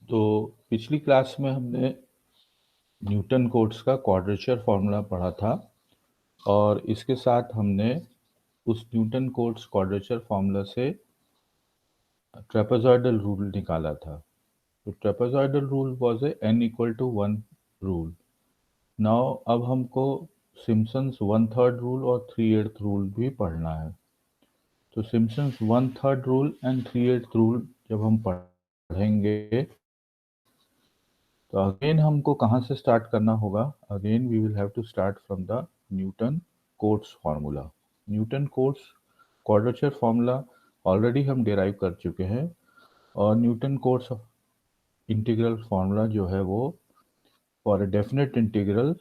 तो पिछली क्लास में हमने न्यूटन कोट्स का क्वाड्रेचर फॉर्मूला पढ़ा था और इसके साथ हमने उस न्यूटन कोट्स क्वाड्रेचर फॉर्मूला से ट्रेपेजॉइडल रूल निकाला था। तो trapezoidal rule was a n equal to 1 rule. Now अब हमको सिम्पसन्स 1/3 रूल और 3/8 रूल भी पढ़ना है। तो सिम्पसन्स 1/3 रूल एंड 3/8 रूल जब हम पढ़ेंगे तो अगेन हमको कहाँ से स्टार्ट करना होगा? Again we will have to start from the Newton Cotes formula. Newton Cotes quadrature formula already हम डिराइव कर चुके हैं और न्यूटन कोट्स इंटीग्रल फार्मूला जो है वो for a definite integral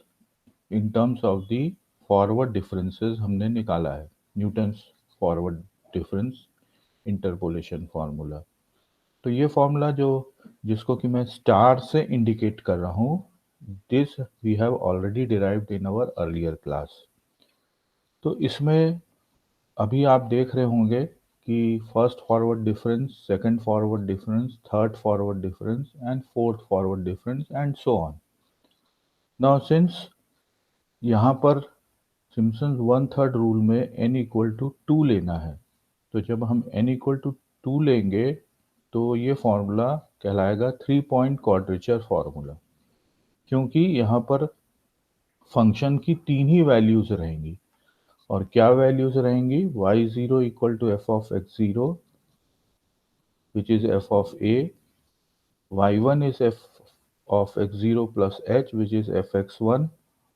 in terms of the forward differences हमने निकाला है। Newton's forward difference interpolation formula. तो ये फॉर्मूला जिसको कि मैं स्टार से इंडिकेट कर रहा हूँ, this we have already derived in our earlier class. तो इसमें अभी आप देख रहे होंगे कि first forward difference, second forward difference, third forward difference and fourth forward difference and so on. Now since यहाँ पर सिम्पसन्स 1/3 रूल में n इक्वल टू 2 लेना है, तो जब हम n इक्वल टू 2 लेंगे तो ये फॉर्मूला कहलाएगा 3 पॉइंट क्वाड्रेचर फॉर्मूला, क्योंकि यहाँ पर फंक्शन की 3 ही वैल्यूज रहेंगी। और क्या वैल्यूज रहेंगी? y0 equal to f of x0 which is f of a, y1 is f of x0 plus h which is fx1,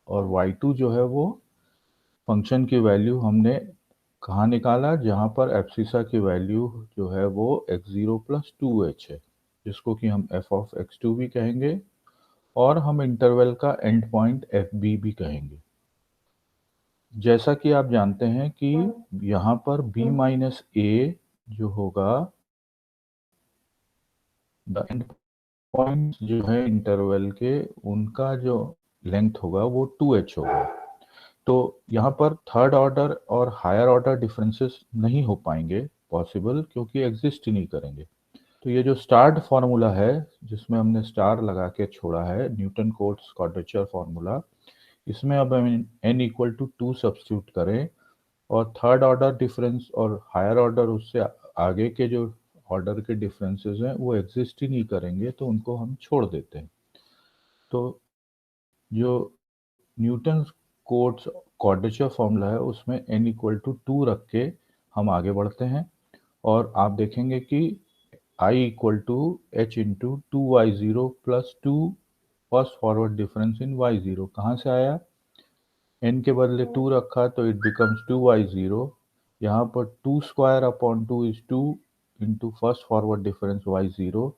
और y2 जो है वो फंक्शन की वैल्यू हमने कहाँ निकाला? जहाँ पर एब्सिसा की वैल्यू जो है वो x0 प्लस 2h है, जिसको कि हम f ऑफ x2 भी कहेंगे और हम इंटरवल का एंड पॉइंट fb भी कहेंगे। जैसा कि आप जानते हैं कि यहाँ पर b माइनस ए जो होगा, द एंड पॉइंट जो है इंटरवल के, उनका जो लेंथ होगा वो 2h होगा। तो यहाँ पर थर्ड ऑर्डर और हायर ऑर्डर डिफरेंसेस नहीं हो पाएंगे पॉसिबल, क्योंकि एग्जिस्ट ही नहीं करेंगे। तो ये जो स्टार्ट फार्मूला है जिसमें हमने स्टार लगा के छोड़ा है, न्यूटन कोट्स क्वाड्रेचर फार्मूला, इसमें अब हम n इक्वल टू 2 सब्स्टिट्यूट करें और थर्ड ऑर्डर डिफरेंस और हायर ऑर्डर उससे आगे के जो ऑर्डर के डिफरेंसेस हैं वो एग्जिस्ट ही नहीं करेंगे, तो उनको हम छोड़ देते हैं। तो जो न्यूटन कोट्स क्वाड्रेचर फॉर्मूला है उसमें n इक्वल टू 2 रख के हम आगे बढ़ते हैं और आप देखेंगे कि I equal to h into 2y0 plus 2 first forward difference in y0 कहाँ से आया? n के बदले 2 रखा तो इट बिकम्स 2y0। यहाँ पर 2 square upon 2 is 2 into first forward difference y0,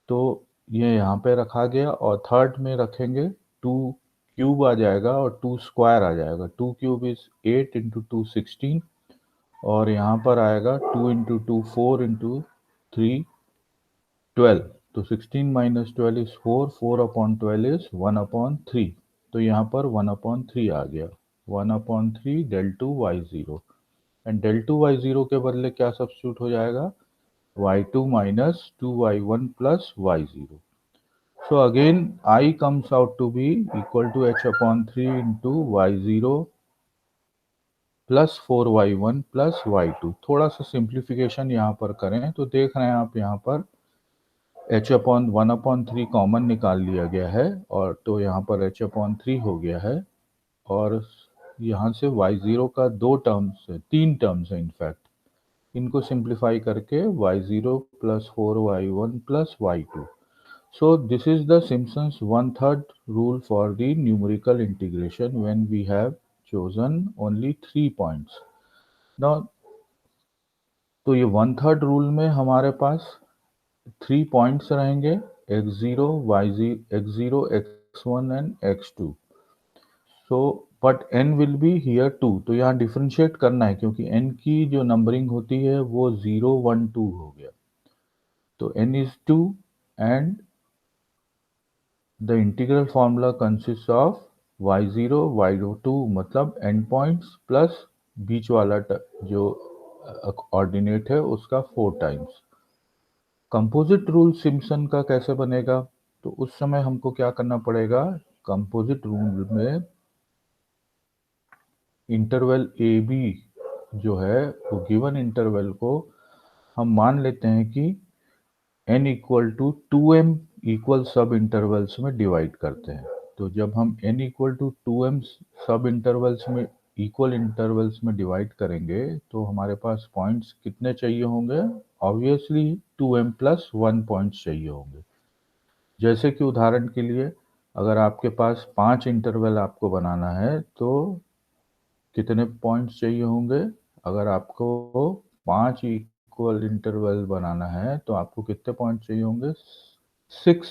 तो ये यहाँ पे रखा गया और थर्ड में रखेंगे 2 क्यूब आ जाएगा और 2 स्क्वायर आ जाएगा। 2 क्यूब इज 8 इंटू 2 16, और यहाँ पर आएगा 2 इंटू 2 4 इंटू 3 12, तो 16 minus 12 is 4, 4 upon 12 is 1 upon 3, तो यहाँ पर 1 अपॉन 3 आ गया। 1 upon 3 del 2 y0, and del 2 y0 के बदले क्या सब्स्टिट्यूट हो जाएगा? y2 minus 2y1 plus y0. So again I comes out to be equal to h upon 3 into y0 plus 4y1 plus y2। थोड़ा सा सिंप्लीफिकेशन यहाँ पर करें तो देख रहे हैं आप यहाँ पर h अपॉन 1 अपॉन 3 कॉमन निकाल लिया गया है, और तो यहाँ पर h अपॉन 3 हो गया है, और यहाँ से y0 का 2 टर्म्स है, 3 टर्म्स है इनफैक्ट, इनको सिंप्लीफाई करके y0 plus 4y1 plus y2। So this is the Simpson's 1/3 rule for the numerical integration when we have chosen only 3 points. Now तो ये 1/3 रूल में हमारे पास 3 पॉइंट्स रहेंगे, x0, y0, x0, x1 and x2। So but n will be here 2, तो यहाँ differentiate करना है क्योंकि n की जो नंबरिंग होती है वो 0 1 2 हो गया, तो n is 2 and the integral formula consists of y0 y2 मतलब एंड पॉइंट्स प्लस बीच वाला जो ऑर्डिनेट है उसका 4 टाइम्स। कंपोजिट रूल सिम्पसन का कैसे बनेगा? तो उस समय हमको क्या करना पड़ेगा, कंपोजिट रूल में इंटरवल ए बी जो है वो गिवन इंटरवल को हम मान लेते हैं कि n equal to 2m equal sub intervals में डिवाइड करते हैं। तो जब हम n इक्वल टू 2m सब इंटरवल्स में इक्वल इंटरवल्स में डिवाइड करेंगे तो हमारे पास पॉइंट्स कितने चाहिए होंगे? ऑब्वियसली 2m प्लस 1 पॉइंट्स चाहिए होंगे। जैसे कि उदाहरण के लिए अगर आपके पास 5 इंटरवल आपको बनाना है तो कितने पॉइंट्स चाहिए होंगे? अगर आपको 5 इक्वल इंटरवल बनाना है तो आपको कितने पॉइंट चाहिए होंगे? 6,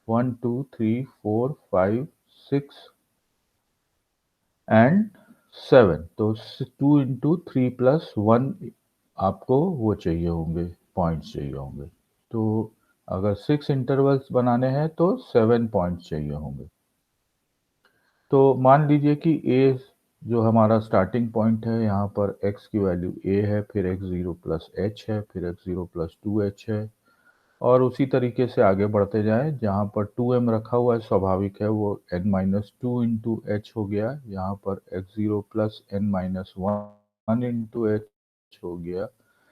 1 2 3 4 5 6 एंड 7। तो 2 इंटू 3 प्लस 1 आपको वो चाहिए होंगे, पॉइंट्स चाहिए होंगे। तो अगर 6 इंटरवल्स बनाने हैं तो 7 पॉइंट्स चाहिए होंगे। तो मान लीजिए कि a जो हमारा स्टार्टिंग पॉइंट है, यहाँ पर x की वैल्यू a है, फिर x0 प्लस h है, फिर x0 प्लस 2h है, और उसी तरीके से आगे बढ़ते जाएं। जहाँ पर 2m रखा हुआ है स्वाभाविक है वो n minus two into H हो गया, यहाँ पर x0 plus n minus one into H हो गया,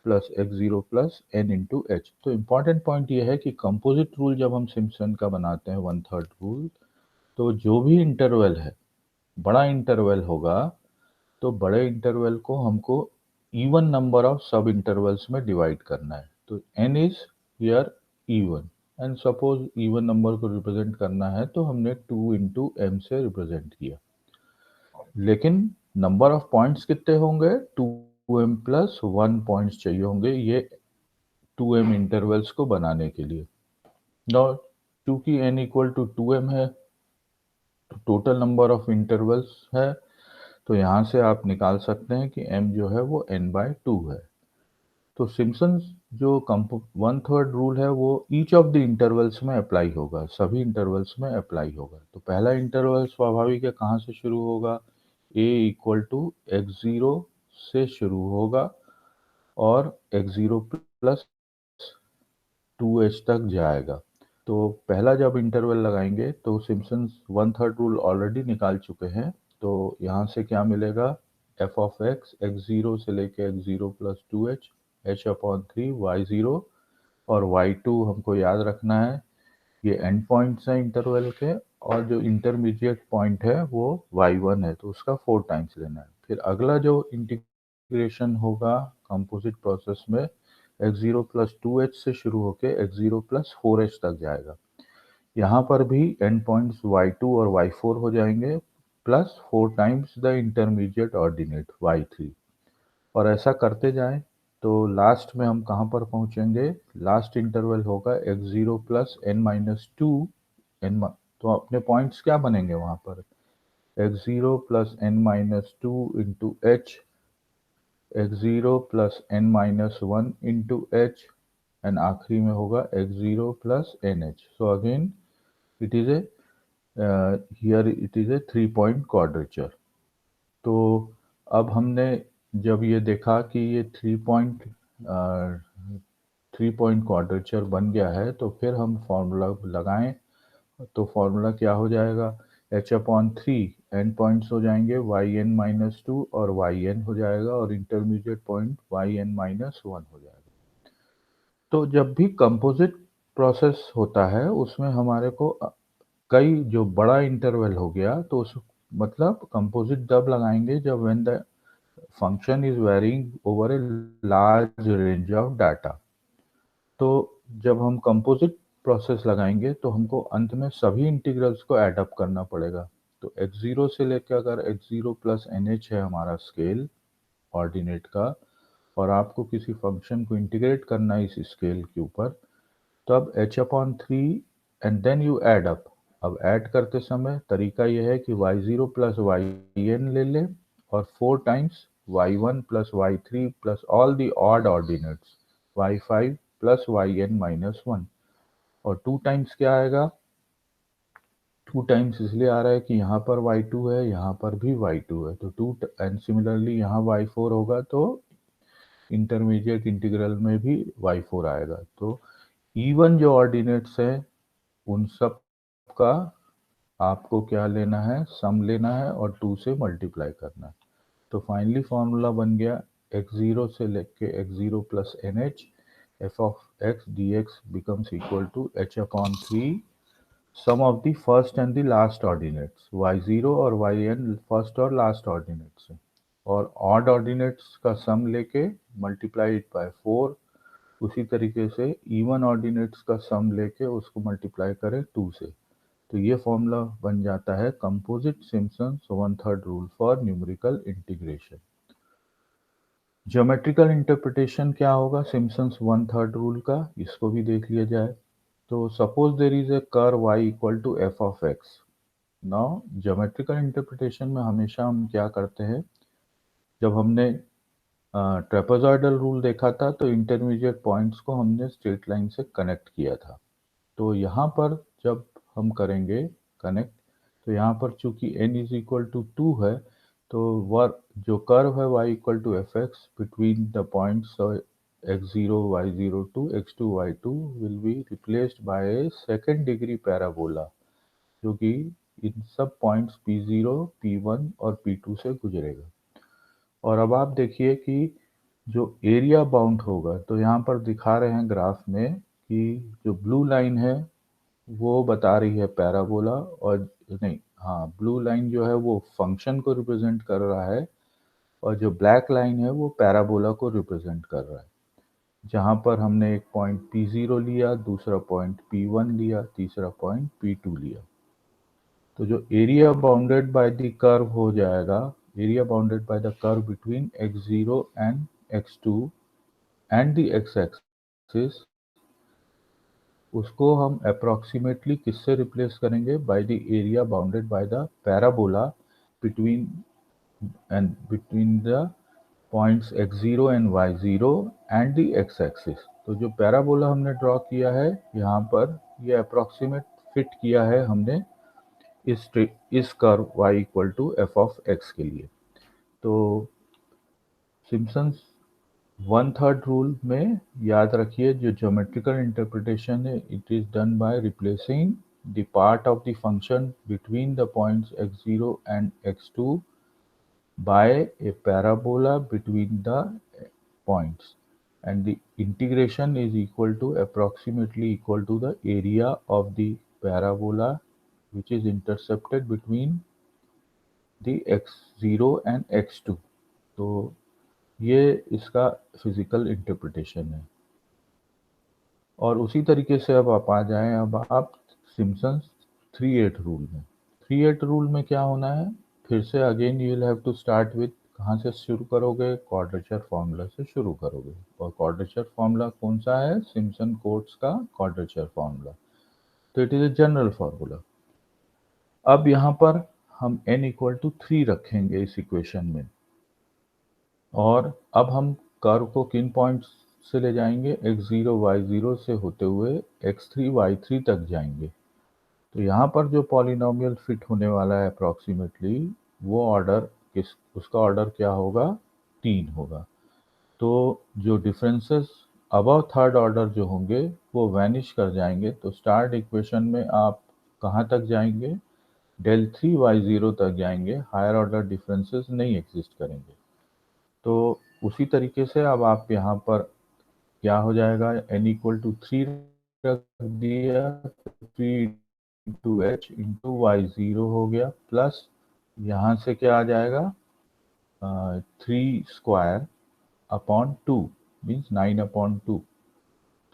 plus x0 plus n into H. तो इम्पॉर्टेंट पॉइंट ये है कि कंपोजिट रूल जब हम सिम्पसन का बनाते हैं 1/3 रूल, तो जो भी इंटरवल है, बड़ा इंटरवल होगा, तो बड़े इंटरवल को हमको even number of sub intervals में डिवाइड करना है। तो n is here even, and suppose even number को रिप्रेजेंट करना है तो हमने 2 इंटू एम से रिप्रेजेंट किया। लेकिन नंबर ऑफ पॉइंट्स कितने होंगे? 2m प्लस 1 पॉइंट्स चाहिए होंगे ये 2m इंटरवल्स को बनाने के लिए। और चूंकि n इक्वल टू 2m है तो टोटल नंबर ऑफ इंटरवल्स है, तो यहाँ से आप निकाल सकते हैं कि m जो है वो n/2 है। तो सिम्पसन जो 1/3 रूल है वो ईच ऑफ द इंटरवल्स में अप्लाई होगा, सभी इंटरवल्स में अप्लाई होगा। तो पहला इंटरवल स्वाभाविक है कहाँ से शुरू होगा? a इक्वल टू x0 से शुरू होगा और x0 प्लस 2h तक जाएगा। तो पहला जब इंटरवल लगाएंगे तो सिम्पसन 1/3 रूल ऑलरेडी निकाल चुके हैं। तो यहाँ से क्या मिलेगा? f ऑफ x x0 से लेके x0 plus 2h h/3 y0, और y2 हमको याद रखना है ये एंड पॉइंट्स हैं इंटरवल के, और जो इंटरमीडिएट पॉइंट है वो y1 है तो उसका 4 टाइम्स लेना है। फिर अगला जो इंटीग्रेशन होगा कंपोजिट प्रोसेस में x0 प्लस 2h से शुरू होके x0 प्लस 4h तक जाएगा। यहाँ पर भी एंड पॉइंट्स y2 और y4 हो जाएंगे, plus 4 times the intermediate ordinate y3, और ऐसा करते जाएं तो लास्ट में हम कहाँ पर पहुंचेंगे? लास्ट इंटरवल होगा x0 plus n minus two n. तो अपने पॉइंट्स क्या बनेंगे वहां पर? x0 plus n minus two into h, x0 plus n minus one into h, and आखिरी में होगा x0 plus nh। So again it is a here it is a 3 point quadrature. तो अब हमने जब ये देखा कि ये 3 पॉइंट क्वाड्रेचर बन गया है तो फिर हम फॉर्मूला लगाएं। तो फॉर्मूला क्या हो जाएगा? h/3 एंड पॉइंट्स हो जाएंगे yn माइनस टू और yn हो जाएगा, और intermediate point yn minus one हो जाएगा। तो जब भी कंपोजिट प्रोसेस होता है उसमें हमारे को कई जो बड़ा इंटरवल हो गया तो उस मतलब कंपोजिट तब लगाएंगे जब when the function is varying over a large range of data. तो जब हम कंपोजिट प्रोसेस लगाएंगे तो हमको अंत में सभी इंटीग्रल्स को ऐड अप करना पड़ेगा। तो x0 से लेकर अगर x0 प्लस nh है हमारा स्केल ऑर्डिनेट का, और आपको किसी फंक्शन को इंटीग्रेट करना है इस स्केल के ऊपर, तो अब h/3 and then you add up. अब ऐड करते समय तरीका यह है कि y0 प्लस yn ले ले और 4 times y1 plus y3 plus all the odd ordinates y5 plus yn minus one, और 2 टाइम्स क्या आएगा? 2 टाइम्स इसलिए आ रहा है कि यहाँ पर y2 है, यहाँ पर भी y2 है, तो 2 एंड सिमिलरली यहाँ y4 होगा तो इंटरमीडिएट इंटीग्रल में भी y4 आएगा। तो इवन जो ऑर्डिनेट्स है उन सब का आपको क्या लेना है, सम लेना है और 2 से मल्टीप्लाई करना है। तो फाइनली फॉर्मूला बन गया x0 से लेके x0 plus nh f of x dx becomes equal to h upon 3 sum of the first and the last ordinates y0 और yn फर्स्ट और लास्ट ऑर्डिनेट्स है, और ऑड ऑर्डिनेट्स का सम लेके मल्टीप्लाई इट बाय 4। उसी तरीके से इवन ऑर्डिनेट्स का सम लेके उसको मल्टीप्लाई करें 2 से। तो ये फॉर्मूला बन जाता है composite Simpson's 1/3 rule for numerical integration. Geometrical interpretation क्या होगा सिम्पसन्स 1/3 रूल का, इसको भी देख लिया जाए। तो suppose there is a curve y equal to f of x। Now geometrical interpretation में हमेशा हम क्या करते हैं, जब हमने ट्रेपेजॉइडल रूल देखा था तो इंटरमीडिएट पॉइंट्स को हमने स्ट्रेट लाइन से कनेक्ट किया था। तो यहाँ पर जब हम करेंगे कनेक्ट, तो यहाँ पर चूंकि n इज इक्वल टू 2 है, तो वर्क जो कर्व है y equal to f x between the points x0 y0 to x2 y2 will be replaced by a second degree parabola, जो कि इन सब पॉइंट्स p0 p1 और p2 से गुजरेगा। और अब आप देखिए कि जो एरिया बाउंड होगा, तो यहाँ पर दिखा रहे हैं ग्राफ में कि जो ब्लू लाइन है वो बता रही है पैराबोला, और नहीं, हाँ, ब्लू लाइन जो है वो फंक्शन को रिप्रेजेंट कर रहा है, और जो ब्लैक लाइन है वो पैराबोला को रिप्रेजेंट कर रहा है। जहाँ पर हमने एक पॉइंट P0 लिया, दूसरा पॉइंट P1 लिया, तीसरा पॉइंट P2 लिया। तो जो area bounded by the curve हो जाएगा, area bounded by the curve between x0 and x2 and the x axis, उसको हम अप्रोक्सीमेटली किससे रिप्लेस करेंगे, by the area bounded by the parabola between the points x0 and y0 and the x axis. तो जो parabola हमने draw किया है यहाँ पर, ये अप्रोक्सीमेट फिट किया है हमने इस curve y equal to f of x के लिए। तो सिम्पसन्स 1/3 रूल में याद रखिए, जो ज्योमेट्रिकल इंटरप्रिटेशन है, it is done by replacing the part of the function between the points x0 and x2 by a parabola between the points, and the integration is equal to approximately equal to the area of the parabola which is intercepted between the x0 and x2। तो ये इसका physical interpretation है। और उसी तरीके से अब आप आ जाएं, अब आप सिम्पसन्स 3/8 रूल में। 3/8 रूल में क्या होना है, फिर से again you will have to start with, कहाँ से शुरू करोगे, क्वाड्रेचर फार्मूला से शुरू करोगे। और क्वाड्रेचर फार्मूला कौन सा है, सिम्पसन कोट्स का क्वाड्रेचर फार्मूला। तो it is a general formula. अब यहाँ पर हम n इक्वल टू 3 रखेंगे इस इक्वेशन में, और अब हम कर्व को किन पॉइंट्स से ले जाएंगे, x0 y0 से होते हुए x3 y3 तक जाएंगे। तो यहाँ पर जो पॉलिनोमियल फिट होने वाला है अप्रॉक्सीमेटली, वो ऑर्डर उसका ऑर्डर क्या होगा, 3 होगा। तो जो डिफरेंसेस अबव थर्ड ऑर्डर जो होंगे वो वैनिश कर जाएंगे। तो स्टार्ट इक्वेशन में आप कहाँ तक जाएंगे, del3y0 तक जाएंगे, हायर ऑर्डर डिफरेंसेस नहीं एग्जिस्ट करेंगे। तो उसी तरीके से अब आप यहाँ पर क्या हो जाएगा, n इक्वल टू 3 रख दिया, 3 इंटू एच इंटू y0 हो गया, प्लस यहाँ से क्या आ जाएगा, 3 स्क्वायर अपॉन 2 मीन्स 9/2।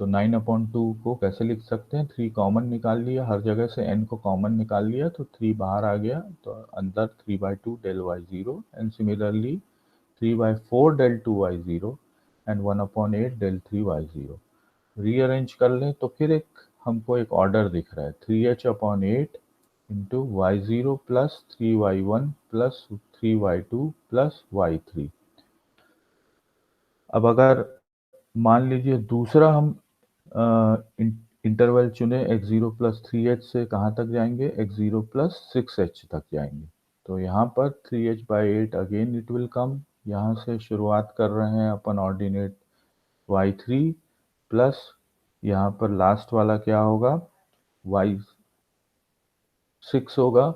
तो 9/2 को कैसे लिख सकते हैं, 3 कॉमन निकाल लिया, हर जगह से n को कॉमन निकाल लिया, तो 3 बाहर आ गया, तो अंदर 3/2 del y0, and similarly 3/4 del 2y0 and 1/8 del 3y0। Rearrange कर लें तो फिर हमको एक ऑर्डर दिख रहा है, 3h/8 into y0 plus 3y1 plus 3y2 plus y3। अब अगर मान लीजिए दूसरा हम इंटरवल चुने x0 प्लस 3h से, कहाँ तक जाएंगे, x0 प्लस 6h तक जाएंगे। तो यहाँ पर 3h/8 again it will come, यहाँ से शुरुआत कर रहे हैं अपन ऑर्डिनेट y3 प्लस यहाँ पर लास्ट वाला क्या होगा y6 होगा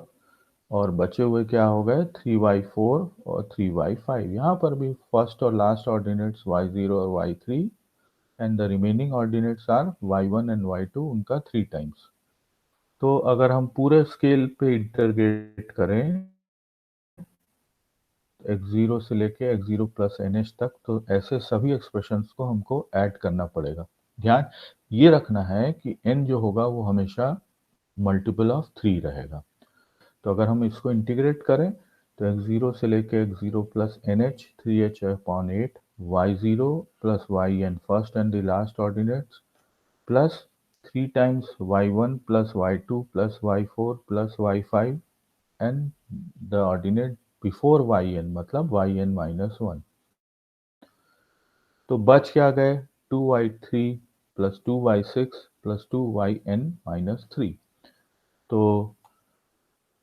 और बचे हुए क्या हो गए 3y4 और 3y5। यहाँ पर भी फर्स्ट और लास्ट ऑर्डिनेट्स y0 और y3 and the remaining ordinates are y1 and y2, उनका 3 टाइम्स। तो अगर हम पूरे स्केल पे इंटीग्रेट करें x0 से लेके x0 प्लस nh तक, तो ऐसे सभी एक्सप्रेशंस को हमको ऐड करना पड़ेगा। ध्यान ये रखना है कि n जो होगा वो हमेशा मल्टीपल ऑफ 3 रहेगा। तो अगर हम इसको इंटीग्रेट करें तो x0 से लेके x0 plus nh 3h upon 8 y0 plus yn first and the last ordinates plus 3 times y1 plus y2 plus y4 plus y5 and the ordinate before yn मतलब yn माइनस 1। तो बच क्या गए 2y3 plus 2y6 plus 2yn minus 3। तो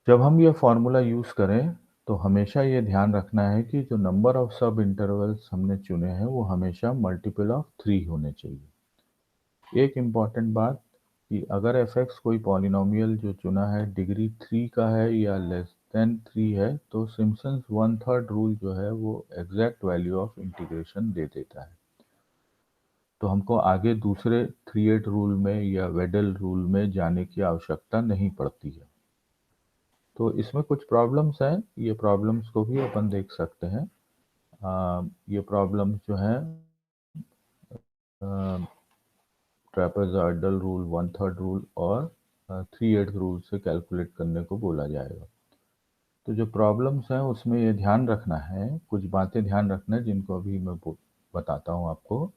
जब हम ये formula use करें तो हमेशा ये ध्यान रखना है कि जो नंबर ऑफ सब इंटरवल्स हमने चुने हैं वो हमेशा मल्टीपल ऑफ 3 होने चाहिए। एक इम्पॉर्टेंट बात कि अगर f(x) कोई पॉलिनोमियल जो चुना है डिग्री 3 का है या लेस देन 3 है तो सिम्पसन्स 1/3 रूल जो है वो एग्जैक्ट वैल्यू ऑफ इंटीग्रेशन दे देता है। तो हमको आगे दूसरे 3/8 रूल में या वेडल रूल में जाने की आवश्यकता नहीं पड़ती है। तो इसमें कुछ प्रॉब्लम्स हैं, ये प्रॉब्लम्स को भी अपन देख सकते हैं। ये प्रॉब्लम्स जो हैं ट्रेपेजॉइडल रूल 1/3 रूल और 3/8 रूल से कैलकुलेट करने को बोला जाएगा। तो जो प्रॉब्लम्स हैं उसमें ये ध्यान रखना है, कुछ बातें ध्यान रखना है जिनको अभी मैं बताता हूँ आपको।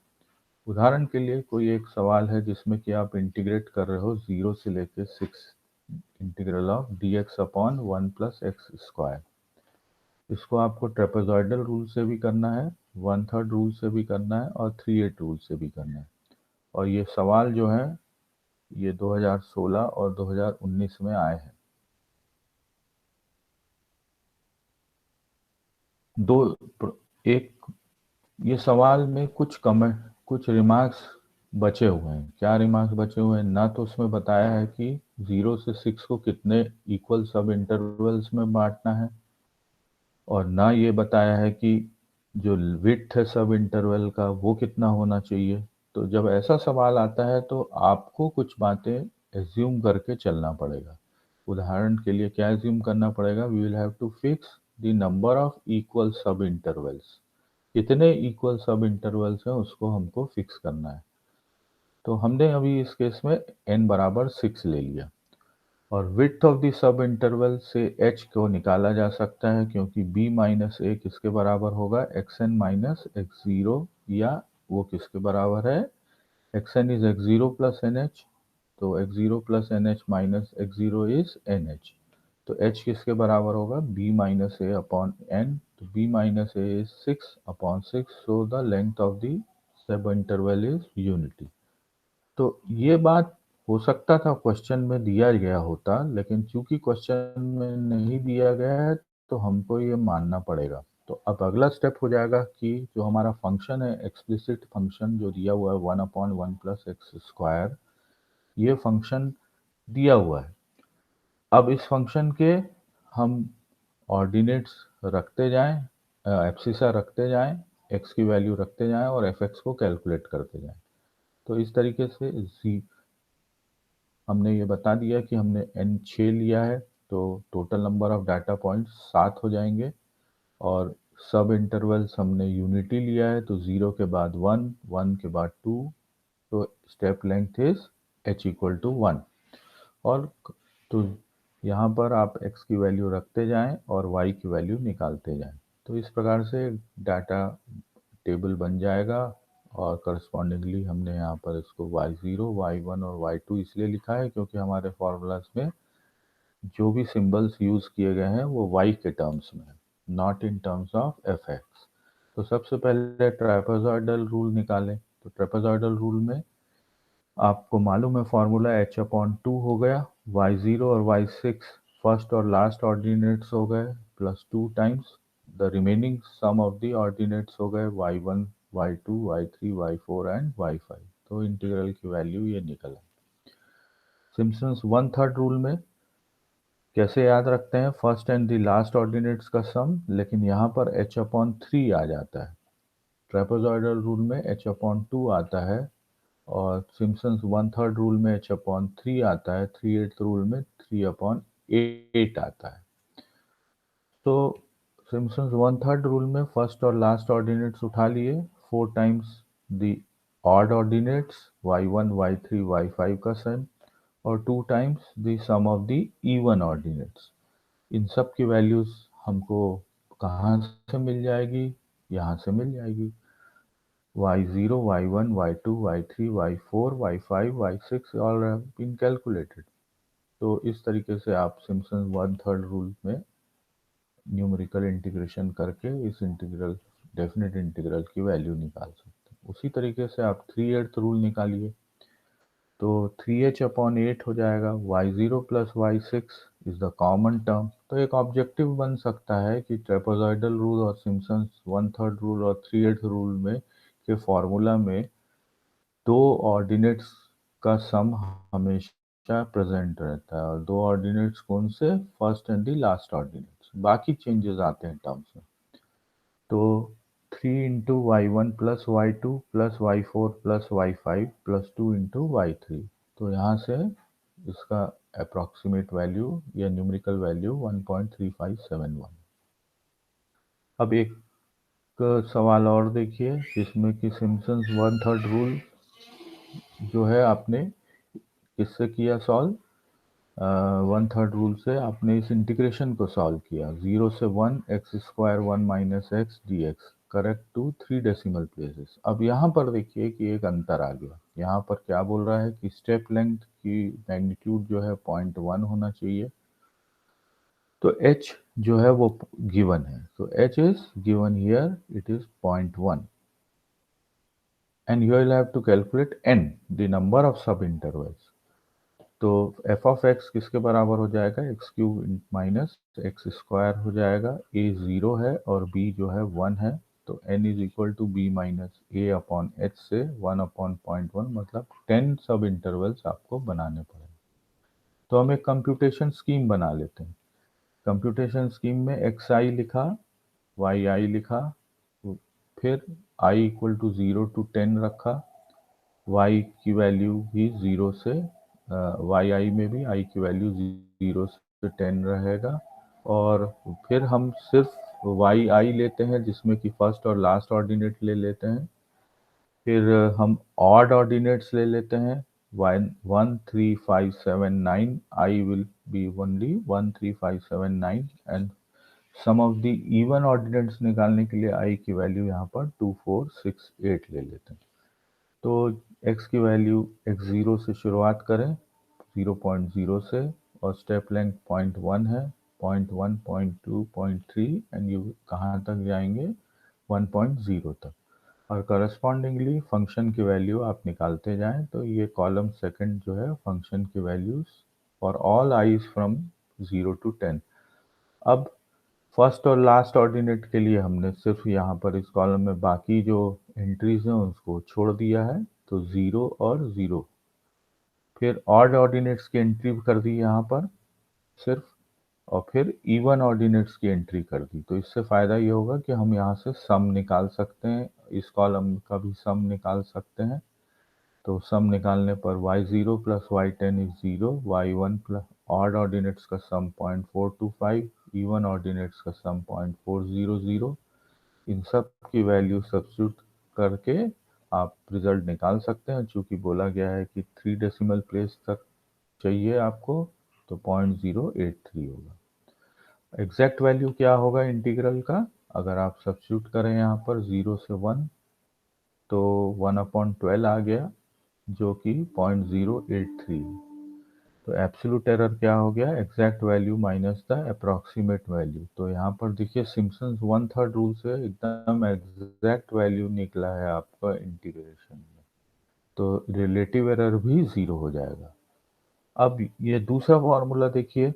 उदाहरण के लिए कोई एक सवाल है जिसमें कि आप इंटीग्रेट कर रहे हो 0 से लेके 6 integral of dx upon 1 plus x square. इसको आपको ट्रेपेजॉइडल रूल से भी करना है, 1/3 रूल से भी करना है और 3/8 रूल से भी करना है। और ये सवाल जो है ये 2016 और 2019 में आए हैं। एक ये सवाल में कुछ कमेंट, कुछ रिमार्क्स बचे हुए हैं। क्या रिमार्क्स बचे हुए हैं? ना तो उसमें बताया है कि 0 से 6 को कितने इक्वल सब इंटरवल्स में बांटना है और ना ये बताया है कि जो विड्थ है सब इंटरवल का वो कितना होना चाहिए। तो जब ऐसा सवाल आता है तो आपको कुछ बातें एज्यूम करके चलना पड़ेगा। उदाहरण के लिए क्या एज्यूम करना पड़ेगा? We will have to fix the number of equal sub intervals. कितने इक्वल सब इंटरवल्स हैं उसको हमको फिक्स करना है। तो हमने अभी इस केस में n बराबर 6 ले लिया और width of the sub interval से h को निकाला जा सकता है क्योंकि b माइनस a किसके बराबर होगा? xn माइनस x0, या वो किसके बराबर है? xn is x0 plus nh, तो x0 plus nh minus x0 is nh। तो h किसके बराबर होगा? b minus a upon n। तो b minus a is 6 upon 6, so the length of the sub interval is unity. तो ये बात हो सकता था क्वेश्चन में दिया गया होता, लेकिन चूंकि क्वेश्चन में नहीं दिया गया है तो हमको ये मानना पड़ेगा। तो अब अगला स्टेप हो जाएगा कि जो हमारा फंक्शन है, एक्सप्लिसिट फंक्शन जो दिया हुआ है 1/1 प्लस एक्स स्क्वायर, ये फंक्शन दिया हुआ है। अब इस फंक्शन के हम ऑर्डिनेट्स रखते जाएं, एब्सिसा रखते जाएं, एक्स की वैल्यू रखते जाएं और एफ एक्स को कैलकुलेट करते जाएं। तो इस तरीके से हमने ये बता दिया कि हमने n 6 लिया है, तो total number of data points 7 हो जाएंगे और सब इंटरवल्स हमने यूनिटी लिया है, तो 0 के बाद 1, 1 के बाद 2, तो step length is h equal to 1। और तो यहाँ पर आप x की वैल्यू रखते जाएं और y की वैल्यू निकालते जाएं। तो इस प्रकार से डाटा टेबल बन जाएगा और करस्पॉन्डिंगली हमने यहाँ पर इसको y0, y1 और y2 इसलिए लिखा है क्योंकि हमारे फॉर्मूलाज में जो भी सिंबल्स यूज किए गए हैं वो y के टर्म्स में है, not in terms of fx। तो सबसे पहले ट्रेपेजॉइडल रूल निकालें। तो ट्रेपेजॉइडल रूल में आपको मालूम है फॉर्मूला h/2 हो गया, y0 और y6 फर्स्ट और लास्ट ऑर्डिनेट्स हो गए plus 2 times the remaining sum of the ordinates हो गए y1 y2 y3 y4 and y5। तो इंटीग्रल की वैल्यू ये निकला। सिम्पसन्स वन थर्ड रूल में कैसे याद रखते हैं, first and the last ordinates का सम, लेकिन यहाँ पर h अपॉन 3 आ जाता है। ट्रेपेजॉइडल रूल में h अपॉन 2 आता है, और सिम्पसन्स वन थर्ड रूल में h अपॉन 3 आता है, 3/8 रूल में 3 अपॉन 8 आता है। तो सिम्पसन्स वन थर्ड रूल में फर्स्ट और लास्ट ऑर्डिनेट्स उठा लिए, 4 times the odd ordinates y1 y3 y5 का सम, और 2 times the sum of the even ordinates. इन सब की वैल्यूज हमको कहाँ से मिल जाएगी, यहाँ से मिल जाएगी। y0 y1 y2 y3 y4 y5 y6 all have been calculated. तो इस तरीके से आप सिम्पसन वन थर्ड रूल में न्यूमेरिकल इंटीग्रेशन करके इस इंटीग्रल डेफिनेट इंटीग्रल की वैल्यू निकाल सकते हैं। उसी तरीके से आप 3/8 रूल निकालिए, तो 3h अपॉन 8 हो जाएगा। y0 plus y6 is the common term. तो एक ऑब्जेक्टिव बन सकता है कि ट्रेपेजॉइडल रूल और सिम्पसन्स वन थर्ड रूल और 3/8 रूल में के फॉर्मूला में दो ऑर्डिनेट्स का सम हमेशा प्रेजेंट रहता है, और दो ऑर्डिनेट्स कौन से, first and the last ordinates. बाकी चेंजेस आते हैं टर्म्स में। तो 3 into y1 plus y2 plus y4 plus y5 plus 2 into y3। तो यहाँ से इसका अप्रॉक्सीमेट वैल्यू या न्यूमेरिकल वैल्यू 1.3571। अब एक सवाल और देखिए, जिसमें कि सिम्पसन्स वन थर्ड रूल जो है आपने किससे किया सॉल्व, वन थर्ड रूल से आपने इस इंटीग्रेशन को सॉल्व किया। 0 से 1 x square 1 minus x d x, correct to 3 decimal places. अब यहाँ पर देखिए कि एक अंतर आ गया। यहाँ पर क्या बोल रहा है कि स्टेप लेंथ की मैग्नीट्यूड जो है 0.1 होना चाहिए। तो h जो है वो गिवन है, तो h is given here, it is 0.1, and you will have to calculate n, the number of sub intervals. तो एफ ऑफ एक्स किसके बराबर हो जाएगा, x cube minus x square हो जाएगा। ए 0 है और बी जो है 1 है, तो n is equal to b minus a upon h से 1 अपॉन 0.1, मतलब 10 सब इंटरवल्स आपको बनाने पड़ेंगे। तो हम एक कंप्यूटेशन स्कीम बना लेते हैं। कंप्यूटेशन स्कीम में एक्स आई लिखा, वाई आई लिखा, फिर आई इक्वल टू 0 टू 10 रखा, y की वैल्यू भी 0 से वाई आई में भी i की वैल्यू 0 से 10 रहेगा। और फिर हम सिर्फ वाई आई लेते हैं, जिसमें कि फर्स्ट और लास्ट ऑर्डिनेट ले लेते हैं। फिर हम ऑड ऑर्डिनेट्स ले लेते हैं, 1 3 5 7 9, I will be only 1 3 5 7 9, and sum of the even ordinates निकालने के लिए i की वैल्यू यहाँ पर 2 4 6 8 ले लेते हैं। तो x की वैल्यू x0 से शुरुआत करें, 0.0 से, और स्टेप लेंथ 0.1 है, 0.1 0.2 0.3, एंड यू कहाँ तक जाएंगे, 1.0 तक। और करस्पॉन्डिंगली फंक्शन की वैल्यू आप निकालते जाएं। तो ये कॉलम सेकंड जो है फंक्शन की values for all eyes from 0 to 10। अब फर्स्ट और लास्ट ऑर्डिनेट के लिए हमने सिर्फ यहाँ पर इस कॉलम में बाकी जो एंट्रीज हैं उसको छोड़ दिया है, तो 0 और 0। फिर ऑड ऑर्डिनेट्स की एंट्री कर दी यहाँ पर सिर्फ, और फिर इवन ऑर्डिनेट्स की एंट्री कर दी। तो इससे फ़ायदा ये होगा कि हम यहाँ से सम निकाल सकते हैं, इस कॉलम का भी सम निकाल सकते हैं। तो सम निकालने पर y0 plus y10 is 0, y1 plus odd ordinates का सम 0.425, इवन ऑर्डिनेट्स का सम 0.400। इन सब की वैल्यू सब्स्टिट्यूट करके आप रिजल्ट निकाल सकते हैं। चूंकि बोला गया है कि 3 डेसिमल प्लेस तक चाहिए आपको, तो 0.083 होगा। एग्जैक्ट वैल्यू क्या होगा इंटीग्रल का, अगर आप सब्स्टिट्यूट करें यहाँ पर 0 से 1, तो 1/12 आ गया, जो कि 0.083। तो एब्सोल्यूट एरर क्या हो गया, exact value minus the approximate value. तो यहाँ पर देखिए सिम्पसन्स वन थर्ड रूल से एकदम एग्जैक्ट वैल्यू निकला है आपका इंटीग्रेशन में, तो रिलेटिव एरर भी 0 हो जाएगा। अब ये दूसरा फॉर्मूला देखिए,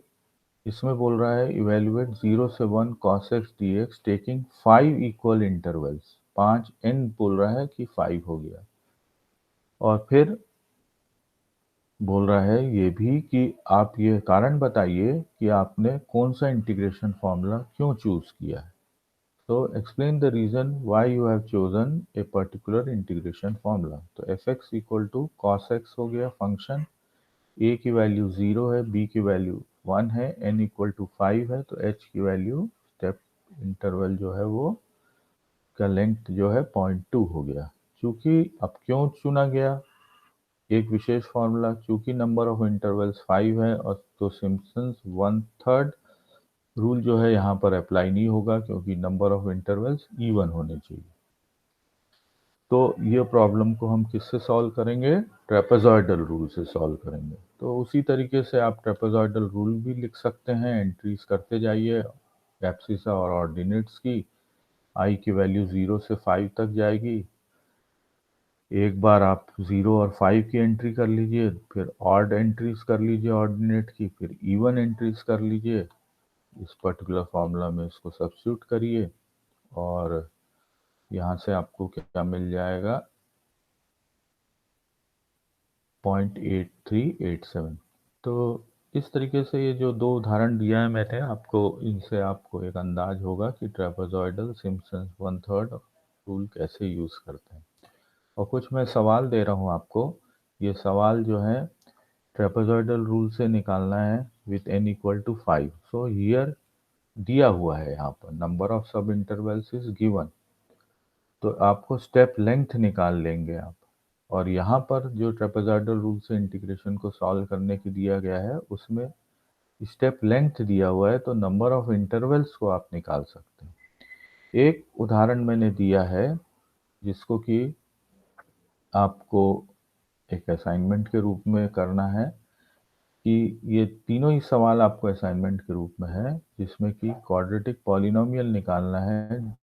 इसमें बोल रहा है इवेल्युएट 0 से 1 cos x dx taking 5 equal intervals. 5 n बोल रहा है कि 5 हो गया। और फिर बोल रहा है ये भी कि आप ये कारण बताइए कि आपने कौन सा इंटीग्रेशन फॉर्मूला क्यों चूज किया है। तो explain the reason why you have chosen a particular integration formula. तो F X equal to cos X हो गया फंक्शन, ए की वैल्यू 0 है, बी की वैल्यू 1 है, एन इक्वल टू 5 है, तो एच की वैल्यू स्टेप इंटरवल जो है वो का लेंथ जो है 0.2 हो गया। चूंकि अब क्यों चुना गया एक विशेष फॉर्मूला, चूंकि नंबर ऑफ इंटरवल्स 5 है और तो सिम्पसन्स 1/3 रूल जो है यहाँ पर अप्लाई नहीं होगा क्योंकि नंबर ऑफ इंटरवल्स इवन होने चाहिए। तो ये प्रॉब्लम को हम किससे सॉल्व करेंगे? ट्रेपेजॉइडल रूल से सॉल्व करेंगे। तो उसी तरीके से आप ट्रेपेजॉइडल रूल भी लिख सकते हैं। एंट्रीज करते जाइए एब्सिसा और ऑर्डिनेट्स की। आई की वैल्यू 0 से 5 तक जाएगी। एक बार आप 0 और 5 की एंट्री कर लीजिए, फिर ऑड एंट्रीज कर लीजिए ऑर्डिनेट की, फिर इवन एंट्रीज कर लीजिए। इस पर्टिकुलर फॉर्मूला में इसको सब्स्टिट्यूट करिए और यहाँ से आपको क्या मिल जाएगा? 0.8387। तो इस तरीके से ये जो दो उदाहरण दिया है मैंने आपको, इनसे आपको एक अंदाज होगा कि ट्रेपेजॉइडल सिम्पसन 1/3 रूल कैसे यूज़ करते हैं। और कुछ मैं सवाल दे रहा हूँ आपको। ये सवाल जो है ट्रेपेजॉइडल रूल से निकालना है with n equal to 5। So here दिया हुआ है यहाँ पर number of sub intervals is given, तो आपको स्टेप लेंथ निकाल लेंगे आप। और यहाँ पर जो ट्रेपेजॉइडल रूल से इंटीग्रेशन को सॉल्व करने के दिया गया है उसमें स्टेप लेंथ दिया हुआ है, तो नंबर ऑफ इंटरवल्स को आप निकाल सकते हैं। एक उदाहरण मैंने दिया है जिसको कि आपको एक असाइनमेंट के रूप में करना है, कि ये तीनों ही सवाल आपको असाइनमेंट के रूप में है, जिसमें कि क्वाड्रेटिक पॉलिनोमियल निकालना है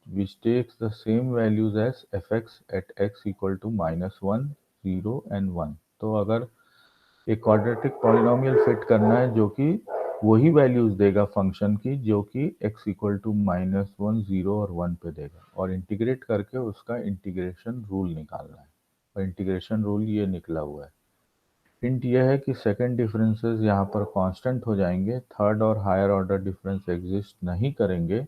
which takes the same values as fx at x equal to -1, 0 and 1। तो अगर एक क्वाड्रेटिक पॉलिनोमियल फिट करना है जो कि वही वैल्यूज देगा फंक्शन की जो कि x इक्वल टू -1, 0 और 1 पे देगा, और इंटीग्रेट करके उसका इंटीग्रेशन रूल निकालना है। और इंटीग्रेशन रूल ये निकला हुआ है। हिंट यह है कि सेकंड डिफरेंसेस यहाँ पर कांस्टेंट हो जाएंगे, थर्ड और हायर ऑर्डर डिफरेंस एग्जिस्ट नहीं करेंगे।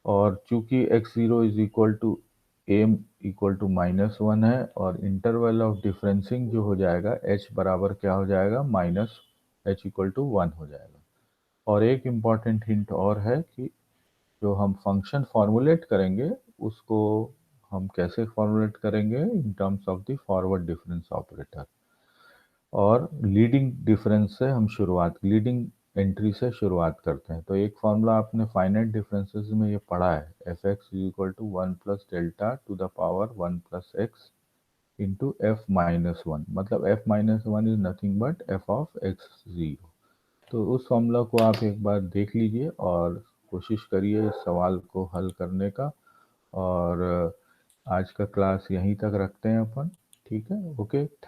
और चूंकि x0 is equal to m equal to -1 है और इंटरवल ऑफ डिफरेंसिंग जो हो जाएगा h बराबर क्या हो जाएगा? -h इक्वल टू 1 हो जाएगा। और एक इम्पॉर्टेंट हिंट और है कि जो हम फंक्शन फॉर्मुलेट करेंगे उसको हम कैसे फॉर्मुलेट करेंगे? In terms of the forward difference operator. और लीडिंग डिफरेंस से हम लीडिंग एंट्री से शुरुआत करते हैं। तो एक फॉर्मूला आपने फाइनाइट डिफरेंसेस में ये पढ़ा है, f x is equal to 1 plus delta to the power 1 plus x into f minus 1। मतलब f minus 1 is nothing but f of x 0। तो उस फॉर्मूला को आप एक बार देख लीजिए और कोशिश करिए इस सवाल को हल करने का। और आज का क्लास यहीं तक रखते हैं अपन। ठीक है, ओके।